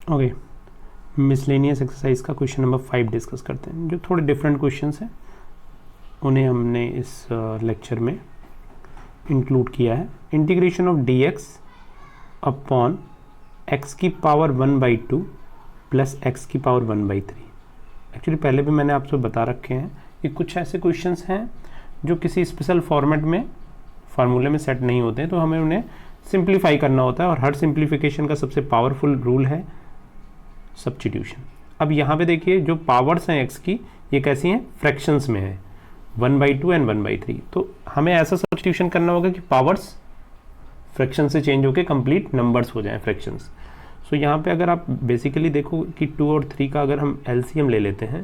Okay, miscellaneous exercise का question number 5 discuss करते हैं। जो थोड़े डिफरेंट क्वेश्चंस हैं उन्हें हमने इस लेक्चर में इंक्लूड किया है। Integration of D x upon x की पावर 1/2 प्लस एक्स की पावर 1/3। एक्चुअली पहले भी मैंने आपसे बता रखे हैं कि कुछ ऐसे क्वेश्चंस हैं जो किसी स्पेशल फॉर्मेट में फार्मूले में सेट नहीं होते हैं, तो हमें उन्हें सिंप्लीफाई करना होता है, और हर सिंप्लीफिकेशन का सबसे पावरफुल रूल है सब्स्टिट्यूशन। अब यहाँ पे देखिए जो पावर्स हैं एक्स की, ये कैसी हैं, फ्रैक्शंस में है, 1/2 एंड 1/3। तो हमें ऐसा सब्स्टिट्यूशन करना होगा कि पावर्स फ्रैक्शन से चेंज होकर कंप्लीट नंबर्स हो जाएं, फ्रैक्शंस। सो यहाँ पे अगर आप बेसिकली देखो कि 2 और 3 का अगर हम एलसीएम ले लेते हैं,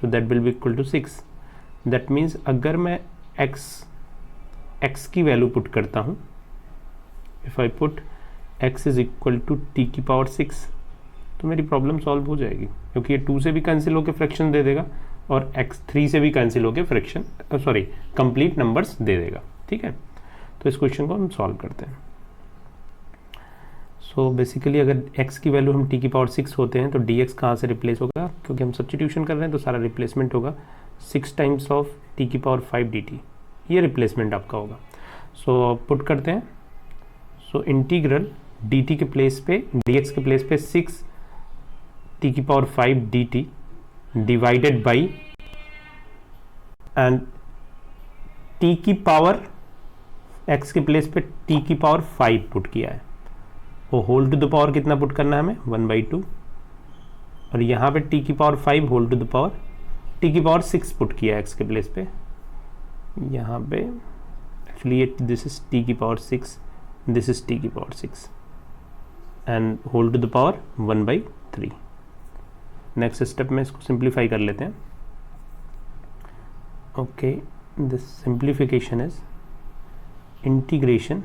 so that will be equal to 6। That means अगर मैं एक्स की वैल्यू पुट करता हूँ, if I put x is equal to t की पावर 6, तो मेरी प्रॉब्लम सॉल्व हो जाएगी, क्योंकि ये 2 से भी कैंसिल होकर फ्रैक्शन दे देगा और x3 से भी कैंसिल होकर फ्रैक्शन कंप्लीट नंबर्स दे देगा। ठीक है, तो इस क्वेश्चन को हम सॉल्व करते हैं। सो बेसिकली अगर x की वैल्यू हम t की पावर 6 होते हैं तो dx कहाँ से रिप्लेस होगा, क्योंकि हम सब्स्टिट्यूशन कर रहे हैं तो सारा रिप्लेसमेंट होगा 6 टाइम्स ऑफ t की पावर 5 dt, ये रिप्लेसमेंट आपका होगा। सो पुट करते हैं। सो इंटीग्रल dt के प्लेस पे, dx के प्लेस पे 6 t की power 5 dt divided by, and t की पावर x के प्लेस पे t की पावर 5 पुट किया है, वो होल टू द पावर कितना पुट करना है हमें, 1/2, और यहाँ पे t की power 5 whole to the power t की पावर 6 पुट किया है x के प्लेस पे। यहाँ पे एक्चुअली ये दिस इज t की पावर 6, दिस इज t की power 6 and whole to the power 1/3। Next step में इसको सिंप्लीफाई कर लेते हैं। Okay, this simplification is integration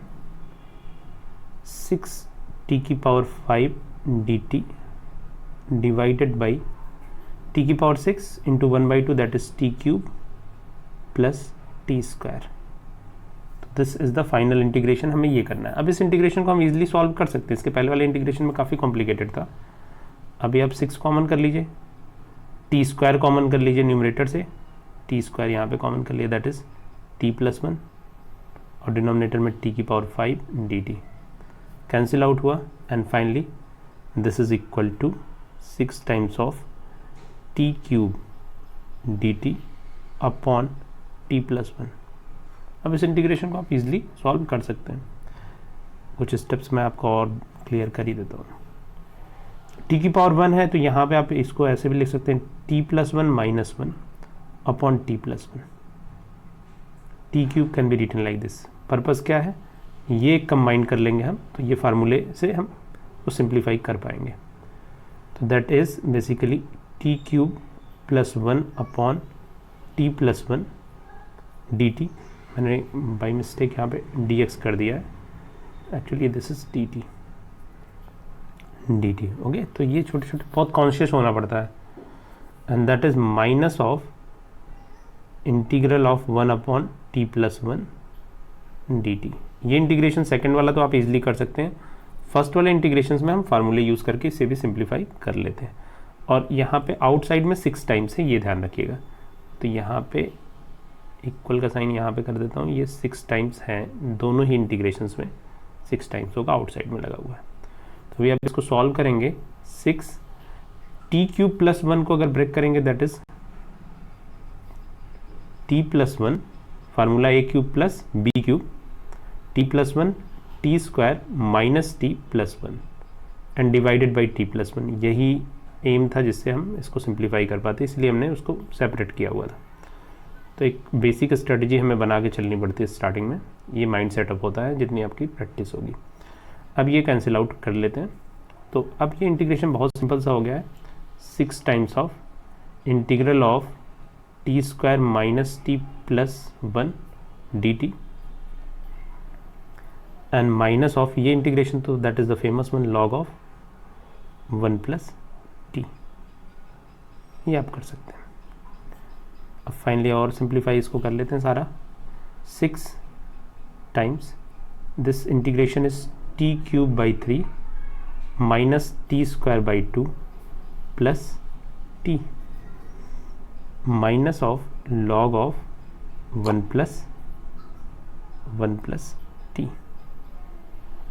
6 t की power 5 dt divided by t की power 6 into 1/2, that is t cube plus t square. This is the final integration, हमें ये करना है। अब इस इंटीग्रेशन को हम इजीली सॉल्व कर सकते हैं, इसके पहले वाले इंटीग्रेशन में काफ़ी कॉम्प्लिकेटेड था। अभी आप 6 कॉमन कर लीजिए, टी स्क्वायर कॉमन कर लीजिए न्यूमरेटर से, टी स्क्वायर यहाँ पे कॉमन कर लिया, दैट इज t + 1, और डिनोमिनेटर में t की पावर 5 dt कैंसिल आउट हुआ, and finally this is equal to 6 times of t cube dt upon t + 1। अब इस इंटीग्रेशन को आप इजीली सॉल्व कर सकते हैं। कुछ स्टेप्स मैं आपको और क्लियर कर ही देता हूँ। t की पावर 1 है तो यहाँ पे आप इसको ऐसे भी लिख सकते हैं, t + 1 - 1 upon t + 1। t cube can be written like this. Purpose क्या है, ये कंबाइन कर लेंगे हम, तो ये फार्मूले से हम वो सिंप्लीफाई कर पाएंगे। तो that is basically t cube + 1 upon t + 1 dt। मैंने बाई मिस्टेक यहाँ पे dx कर दिया है, actually this is dt। Okay, तो ये छोटे छोटे बहुत कॉन्शियस होना पड़ता है, and that is minus of integral of 1 upon t + 1 dt। ये इंटीग्रेशन सेकेंड वाला तो आप इजीली कर सकते हैं, फर्स्ट वाले इंटीग्रेशंस में हम फार्मूले यूज़ करके इसे भी सिंप्लीफाई कर लेते हैं। और यहाँ पे आउटसाइड में 6 टाइम्स है, ये ध्यान रखिएगा। तो यहाँ पे इक्वल का साइन यहाँ पे कर देता हूँ, ये 6 टाइम्स हैं दोनों ही इंटीग्रेशंस में, 6 टाइम्स होगा, आउटसाइड में लगा हुआ है। तो अभी आप इसको सॉल्व करेंगे, 6 t क्यूब + 1 को अगर ब्रेक करेंगे, that is t + 1, formula a cube plus b cube, t + 1 t square minus t + 1 and divided by t + 1। यही एम था जिससे हम इसको सिंप्लीफाई कर पाते, इसलिए हमने उसको सेपरेट किया हुआ था। तो एक बेसिक स्ट्रेटजी हमें बना के चलनी पड़ती है स्टार्टिंग में, ये माइंड सेटअप होता है जितनी आपकी प्रैक्टिस होगी। अब ये कैंसिल आउट कर लेते हैं, तो अब ये इंटीग्रेशन बहुत सिंपल सा हो गया है। 6 times of integral of t square minus t + 1 dt and minus of ये इंटीग्रेशन, तो that is the famous one, log of 1 + t। ये आप कर सकते हैं। अब फाइनली और सिंप्लीफाई इसको कर लेते हैं सारा, 6 times this integration is t³ / 3 minus T square by 2 plus T minus of log of 1 plus T.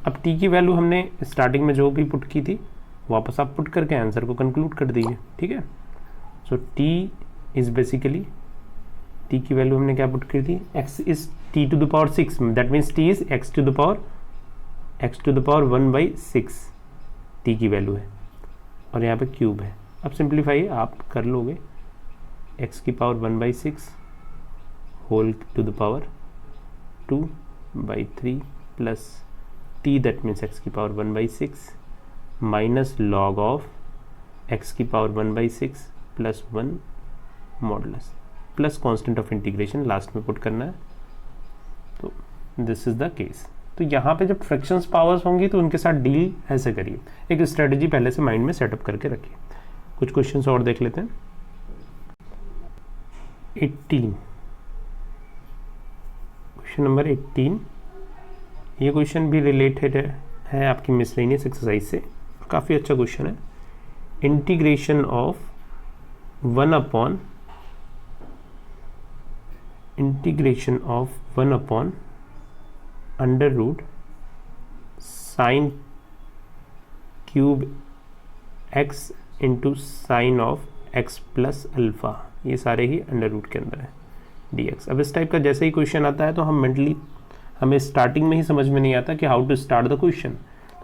अब टी की वैल्यू हमने स्टार्टिंग में जो भी पुट की थी वापस आप पुट करके आंसर को कंक्लूड कर दीजिए, ठीक है। So t is basically, t की वैल्यू हमने क्या पुट की थी, x is t to the power 6, that means t is x to the power 1/6 t की वैल्यू है और यहाँ पे क्यूब है। अब सिंप्लीफाई आप कर लोगे, x की power 1/6 whole to the power 2/3 plus t that means x की power 1/6 minus log of x की power 1/6 plus 1 modulus plus constant of integration last में पुट करना है। तो दिस इज द केस। तो यहाँ पे जब फ्रैक्शंस पावर्स होंगी तो उनके साथ डील ऐसे करिए, एक स्ट्रेटजी पहले से माइंड में सेटअप करके रखिए। कुछ क्वेश्चंस और देख लेते हैं। 18, क्वेश्चन नंबर 18, ये क्वेश्चन भी रिलेटेड है आपकी मिसलेनियस एक्सरसाइज से, काफ़ी अच्छा क्वेश्चन है। Integration of 1 upon under root sine cube x into sine of x plus alpha, ये सारे ही अंडर रूट के अंदर है dx। अब इस टाइप का जैसे ही क्वेश्चन आता है तो हम मेंटली, हमें स्टार्टिंग में ही समझ में नहीं आता कि how to start the question.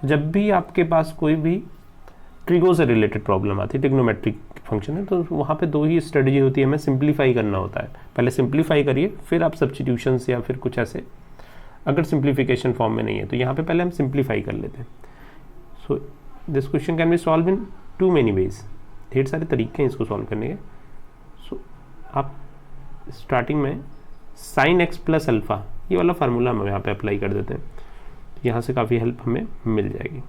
तो जब भी आपके पास कोई भी ट्रिगो से रिलेटेड प्रॉब्लम आती है, ट्रिग्नोमेट्रिक फंक्शन है, तो वहाँ पे दो ही स्ट्रेटजी होती है, हमें सिंप्लीफाई करना होता है। पहले सिंप्लीफाई करिए, फिर आप सब्स्टिट्यूशंस या फिर कुछ ऐसे, अगर सिंप्लीफिकेशन फॉर्म में नहीं है तो यहाँ पे पहले हम सिंप्लीफाई कर लेते हैं। So this question can be solve in too many ways, ढेर सारे तरीके हैं इसको सॉल्व करने के। सो आप स्टार्टिंग में साइन एक्स प्लस अल्फ़ा, ये वाला फार्मूला हम यहाँ पे अप्लाई कर देते हैं, यहाँ से काफ़ी हेल्प हमें मिल जाएगी।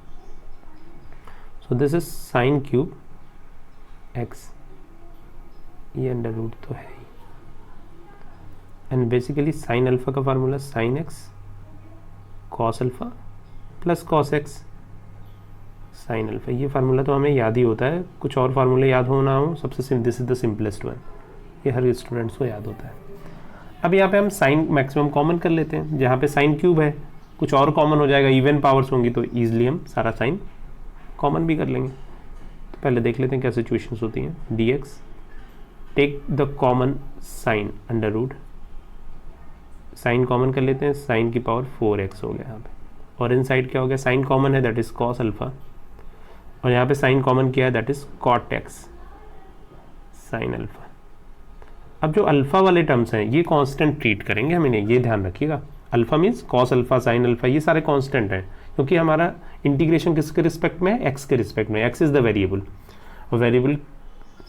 सो this is sine cube x, ये अंडर रूट तो है ही, एंड बेसिकली साइन अल्फ़ा का formula sine x cos alpha plus cos x sine alpha. ये फार्मूला तो हमें याद ही होता है, कुछ और फार्मूले याद हो ना हो, सबसे this is the simplest one, ये हर स्टूडेंट्स को याद होता है। अब यहाँ पे हम साइन मैक्सिमम कॉमन कर लेते हैं, जहाँ पे साइन क्यूब है कुछ और कॉमन हो जाएगा, इवन पावर्स होंगी तो ईजिली हम सारा साइन कॉमन भी कर लेंगे। तो पहले देख लेते हैं क्या सिचुएशंस होती हैं। dx, take the common sine under root, sine common कर लेते हैं, साइन की पावर 4x हो गया यहाँ पे, और इन साइड क्या हो गया, साइन कॉमन है दैट इज कॉस अल्फ़ा, और यहाँ पे साइन कॉमन किया है that is cot x sine alpha. अब जो अल्फ़ा वाले टर्म्स हैं ये कांस्टेंट ट्रीट करेंगे हम इन्हें, ये ध्यान रखिएगा। Alpha means cos alpha sine alpha, ये सारे कांस्टेंट हैं, क्योंकि हमारा इंटीग्रेशन किसके रिस्पेक्ट में है, एक्स के रिस्पेक्ट में, एक्स इज़ द वेरिएबल, और वेरिएबल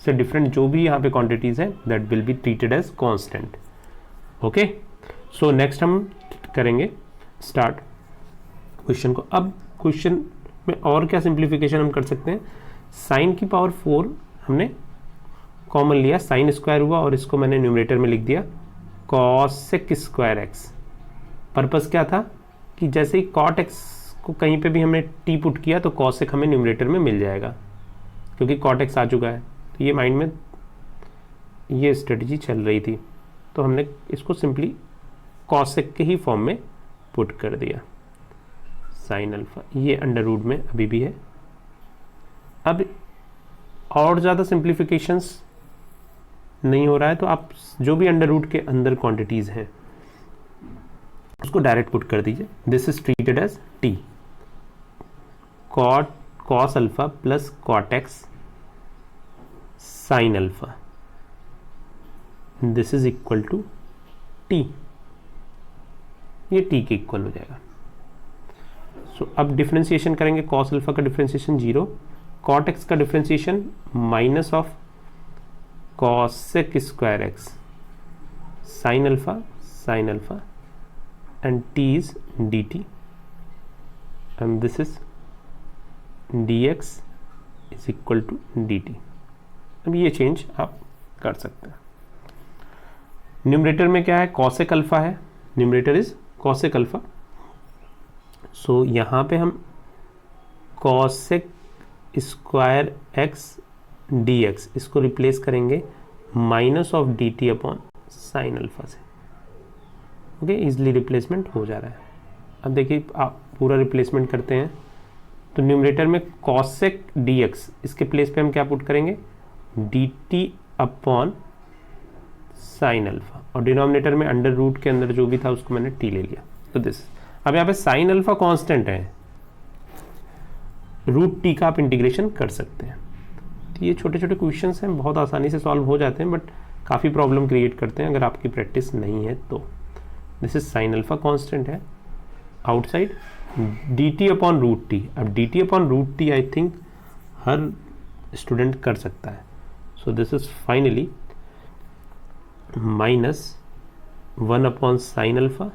से डिफरेंट जो भी यहाँ पे क्वांटिटीज़ हैं that will be treated as constant. Okay, so next हम करेंगे स्टार्ट क्वेश्चन को। अब क्वेश्चन में और क्या सिंप्लीफिकेशन हम कर सकते हैं, साइन की पावर 4 हमने कॉमन लिया, साइन स्क्वायर हुआ और इसको मैंने न्यूमरेटर में लिख दिया कॉसेक स्क्वायर एक्स। पर्पस क्या था कि जैसे ही कॉट एक्स को कहीं पे भी हमने टी पुट किया तो कॉसेक हमें न्यूमरेटर में मिल जाएगा, क्योंकि कॉट एक्स आ चुका है। तो ये माइंड में ये स्ट्रेटजी चल रही थी, तो हमने इसको सिंपली कॉसेक के ही फॉर्म में पुट कर दिया, साइन अल्फ़ा, ये अंडर रूट में अभी भी है। अब और ज़्यादा सिंप्लीफिकेशंस नहीं हो रहा है तो आप जो भी अंडर रूट के अंदर क्वांटिटीज़ हैं उसको डायरेक्ट पुट कर दीजिए। This is treated as t cot cos alpha plus cot x sine alpha, this is equal to t, ये टी के इक्वल हो जाएगा। सो अब डिफ्रेंसिएशन करेंगे, कॉस अल्फ़ा का डिफ्रेंसिएशन 0, कॉट एक्स का differentiation minus of cosec square x sine alpha and t is dt and this is dx is equal to dt। अब ये चेंज आप कर सकते हैं। न्यूमरेटर में क्या है, कॉसेक अल्फ़ा है, न्यूमरेटर इज कॉसेक अल्फ़ा। सो यहाँ पे हम cosec square x D x, इसको रिप्लेस करेंगे minus of D t upon sine alpha से। ओके, इजली रिप्लेसमेंट हो जा रहा है। अब देखिए आप पूरा रिप्लेसमेंट करते हैं तो न्यूमरेटर में कॉसेक डी एक्स, इसके प्लेस पे हम क्या पुट करेंगे, D t upon sine alpha, और डिनोमिनेटर में अंडर रूट के अंदर जो भी था उसको मैंने टी ले लिया। तो दिस, अब यहाँ पे साइन अल्फा कांस्टेंट है, रूट टी का आप इंटीग्रेशन कर सकते हैं। तो ये छोटे छोटे क्वेश्चंस हैं, बहुत आसानी से सॉल्व हो जाते हैं, बट काफ़ी प्रॉब्लम क्रिएट करते हैं अगर आपकी प्रैक्टिस नहीं है तो। This is sine alpha constant है outside, d t upon root t. अब d t upon root t I think हर स्टूडेंट कर सकता है। So this is finally minus 1 upon sine alpha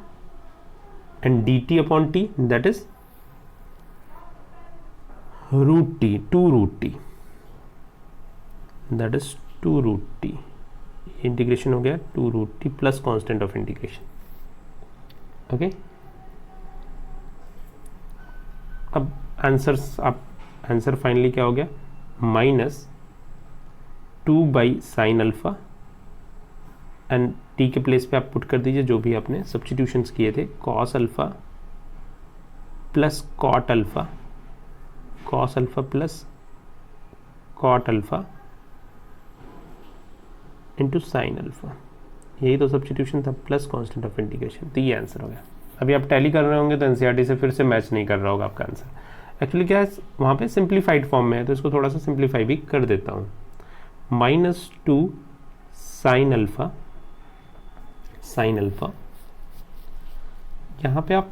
and d t upon t, that is root t, 2 root t, that is 2 root t. Integration हो गया 2 root t plus constant of integration. Okay, अब answer finally क्या हो गया, minus 2 by sine alpha and T के place पे आप put कर दीजिए जो भी आपने सब्स्टिट्यूशंस किए थे, cos alpha plus cot alpha, cos alpha plus cot alpha into sine alpha, यही तो सब्स्टिट्यूशन था, प्लस कांस्टेंट ऑफ इंटीग्रेशन। तो ये आंसर हो गया। अभी आप टैली कर रहे होंगे तो एनसीईआरटी से फिर से मैच नहीं कर रहा होगा आपका आंसर। एक्चुअली क्या है, वहाँ पे सिंप्लीफाइड फॉर्म में है तो इसको थोड़ा सा सिंप्लीफाई भी कर देता हूँ। -2 साइन अल्फा, साइन अल्फा, यहाँ पे आप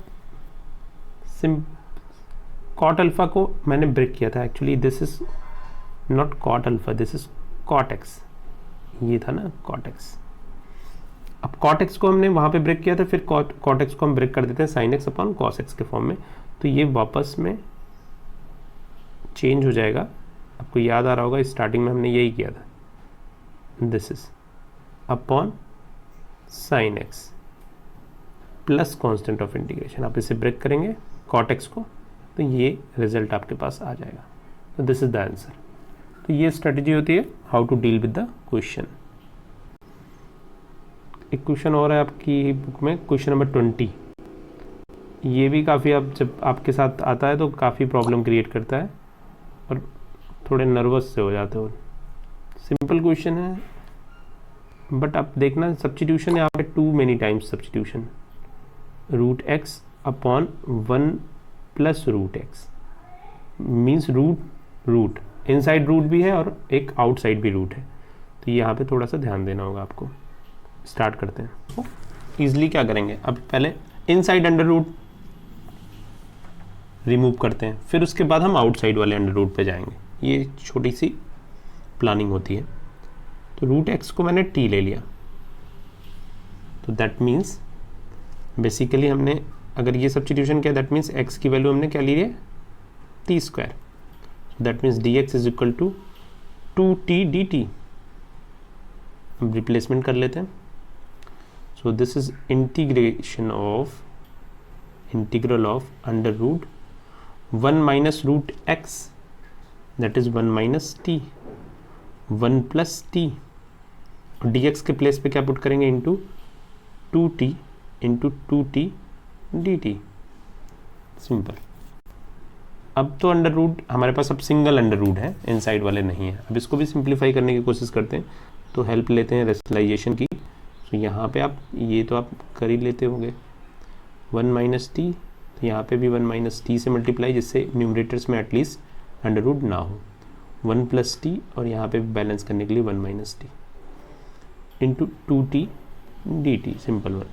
कॉट अल्फा को मैंने ब्रेक किया था, actually this is not cot alpha, this is cot x, ये था ना कॉट एक्स। अब कॉट एक्स को हमने वहाँ पे ब्रेक किया था, फिर कॉट एक्स को हम ब्रेक कर देते हैं sine x upon cos x के फॉर्म में, तो ये वापस में चेंज हो जाएगा। आपको याद आ रहा होगा स्टार्टिंग में हमने यही किया था, this is upon sine x plus constant of integration, आप इसे ब्रेक करेंगे कॉट एक्स को तो ये रिजल्ट आपके पास आ जाएगा। तो दिस इज द आंसर। तो ये स्ट्रेटजी होती है how to deal with the question. एक क्वेश्चन और है आपकी बुक में, क्वेश्चन नंबर 20। ये भी काफ़ी, आप जब आपके साथ आता है तो काफ़ी प्रॉब्लम क्रिएट करता है और थोड़े नर्वस से हो जाते हो। सिंपल क्वेश्चन है बट आप देखना सब्स्टिट्यूशन यहाँ पे too many times substitution, root x upon 1 plus root x means root inside root भी है और एक आउटसाइड भी रूट है, तो यहाँ पे थोड़ा सा ध्यान देना होगा आपको। स्टार्ट करते हैं। तो ईजिली क्या करेंगे, अब पहले इनसाइड अंडर रूट रिमूव करते हैं, फिर उसके बाद हम आउटसाइड वाले अंडर रूट पे जाएंगे। ये छोटी सी प्लानिंग होती है। तो रूट एक्स को मैंने टी ले लिया, तो दैट मीन्स बेसिकली हमने अगर ये सब्स्टिट्यूशन किया दैट मीन्स एक्स की वैल्यू हमने क्या ली है, t square. That means d x is equal to 2t dt। अब रिप्लेसमेंट कर लेते हैं। So this is integration of integral of under root 1 minus root x that is 1 minus t 1 plus t, और d x के place पे क्या put करेंगे, into 2t into 2t dt। Simple. अब तो अंडर रूट हमारे पास अब सिंगल अंडर रूट है, इनसाइड वाले नहीं है। अब इसको भी सिंप्लीफाई करने की कोशिश करते हैं, तो हेल्प लेते हैं रेशनलाइजेशन की। तो यहाँ पे आप ये तो आप कर ही लेते होंगे 1 माइनस टी, तो यहाँ पे भी 1 माइनस टी से मल्टीप्लाई, जिससे न्यूमरेटर्स में एटलीस्ट अंडर रूट ना हो, 1 प्लस टी, और यहाँ पे बैलेंस करने के लिए 1 minus T into 2t dt। Simple one.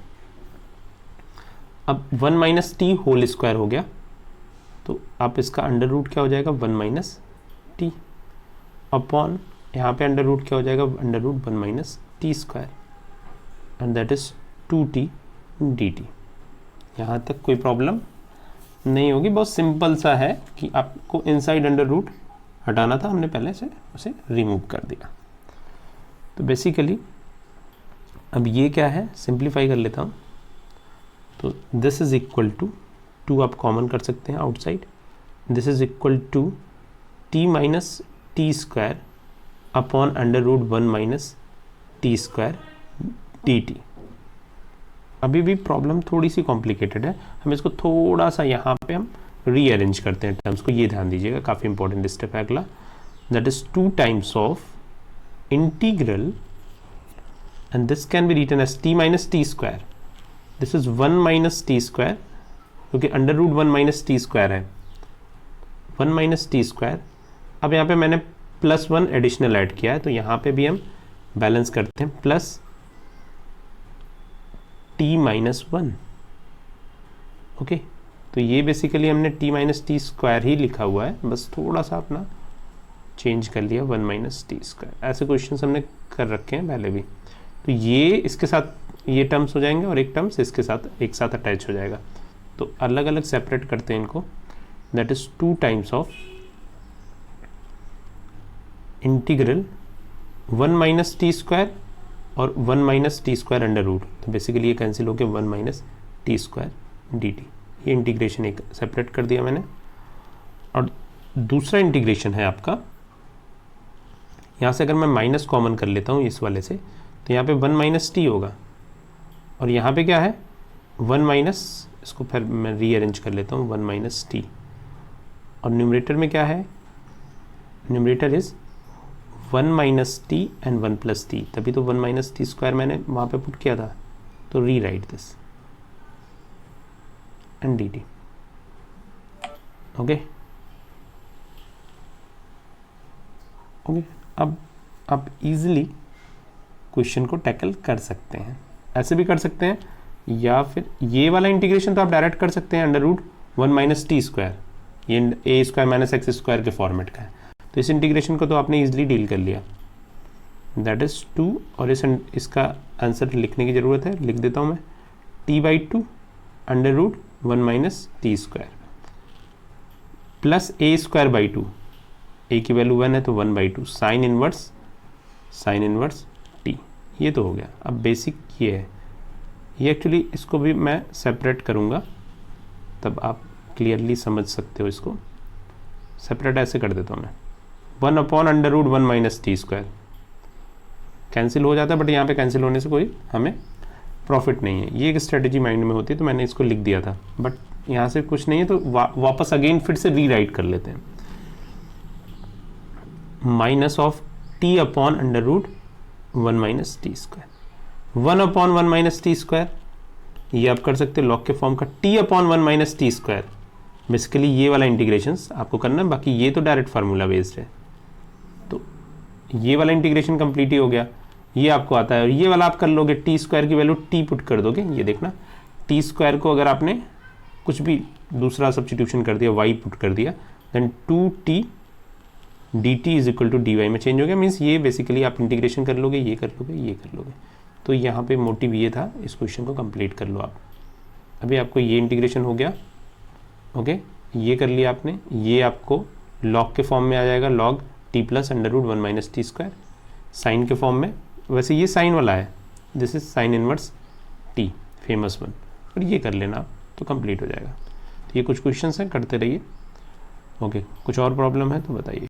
अब 1 माइनस टी होल स्क्वायर हो गया, तो आप इसका अंडर रूट क्या हो जाएगा, 1 माइनस टी अपॉन यहाँ पे अंडर रूट क्या हो जाएगा, under root 1 minus T square, and that is 2t dt। यहाँ तक कोई प्रॉब्लम नहीं होगी, बहुत सिंपल सा है कि आपको इनसाइड अंडर रूट हटाना था, हमने पहले से उसे रिमूव कर दिया। तो बेसिकली अब ये क्या है, सिंप्लीफाई कर लेता हूँ। तो दिस इज इक्वल टू 2 आप कॉमन कर सकते हैं outside, this is equal to t minus T square upon under root 1 minus T square d t. अभी भी प्रॉब्लम थोड़ी सी कॉम्प्लिकेटेड है, हम इसको थोड़ा सा यहाँ पे हम रीअरेंज करते हैं टर्म्स को, ये ध्यान दीजिएगा, काफ़ी इंपॉर्टेंट स्टेप है अगला। That is 2 times of integral, and this can be written as t minus T square, this is 1 minus T square, क्योंकि under root 1 minus T square है, 1 माइनस टी स्क्वायर। अब यहाँ पे मैंने +1 एडिशनल ऐड किया है, तो यहाँ पे भी हम बैलेंस करते हैं, प्लस टी माइनस 1। ओके, तो ये बेसिकली हमने टी माइनस टी स्क्वायर ही लिखा हुआ है, बस थोड़ा सा अपना चेंज कर लिया, 1 माइनस टी स्क्वायर। ऐसे क्वेश्चन हमने कर रखे हैं पहले भी। तो ये इसके साथ ये टर्म्स हो जाएंगे और एक टर्म्स इसके साथ एक साथ अटैच हो जाएगा, तो अलग अलग सेपरेट करते हैं इनको। That is 2 times of integral 1 minus T square और 1 minus T square under root, तो बेसिकली ये कैंसिल हो गया 1 minus T square d t. ये इंटीग्रेशन एक सेपरेट कर दिया मैंने। और दूसरा इंटीग्रेशन है आपका, यहाँ से अगर मैं माइनस कॉमन कर लेता हूँ इस वाले से, तो यहाँ पे 1 माइनस टी होगा, और यहाँ पे क्या है 1 माइनस, इसको फिर मैं रीअरेंज कर लेता हूँ, 1 माइनस टी, और न्यूमरेटर में क्या है, numerator is 1 minus T and 1 plus T, तभी तो 1 माइनस टी स्क्वायर मैंने वहाँ पे पुट किया था, तो री right this and d T. Okay okay, अब आप इजीली क्वेश्चन को टैकल कर सकते हैं, ऐसे भी कर सकते हैं, या फिर ये वाला इंटीग्रेशन तो आप डायरेक्ट कर सकते हैं, under root 1 minus T square, ये a square minus x square के फॉर्मेट का है, तो इस इंटीग्रेशन को तो आपने इजीली डील कर लिया, दैट इज 2। और इसका आंसर लिखने की ज़रूरत है, लिख देता हूँ मैं, t/2 under root 1 minus T square plus a square by 2, a की वैल्यू 1 है तो 1/2 साइन इनवर्स टी। ये तो हो गया। अब बेसिक ये है, ये एक्चुअली इसको भी मैं सेपरेट करूँगा, तब आप क्लियरली समझ सकते हो। इसको सेपरेट ऐसे कर देता हूँ मैं, 1 upon under root 1 minus T square cancel हो जाता है, बट यहाँ पे कैंसिल होने से कोई हमें प्रॉफिट नहीं है। ये एक स्ट्रेटेजी माइंड में होती है, तो मैंने इसको लिख दिया था, बट यहाँ से कुछ नहीं है, तो वापस अगेन फिर से रीराइट कर लेते हैं, minus of t upon under root 1 minus T square, 1 upon 1 minus T square, ये आप कर सकते हैं लॉग के फॉर्म का, t upon 1 minus T square. Basically ये वाला इंटीग्रेशंस आपको करना है, बाकी ये तो डायरेक्ट फार्मूला बेस्ड है, तो ये वाला इंटीग्रेशन कंप्लीट ही हो गया, ये आपको आता है। और ये वाला आप कर लोगे, टी स्क्वायर की वैल्यू टी पुट कर दोगे, ये देखना, टी स्क्वायर को अगर आपने कुछ भी दूसरा सब्स्टिट्यूशन कर दिया, वाई पुट कर दिया, then 2t dt is equal to dy में चेंज हो गया, मीन्स ये बेसिकली आप इंटीग्रेशन कर लोगे, ये कर लोगे, ये कर लोगे। तो यहाँ पे मोटिव ये था, इस क्वेश्चन को कंप्लीट कर लो आप। अभी आपको ये इंटीग्रेशन हो गया, ओके, ये कर लिया आपने, ये आपको लॉग के फॉर्म में आ जाएगा, log T plus under root 1 minus T square, sine के फॉर्म में, वैसे ये साइन वाला है, this is sine inverse T, famous one, और ये कर लेना आप, तो कंप्लीट हो जाएगा। तो ये कुछ क्वेश्चंस हैं, करते रहिए। ओके, कुछ और प्रॉब्लम है तो बताइए।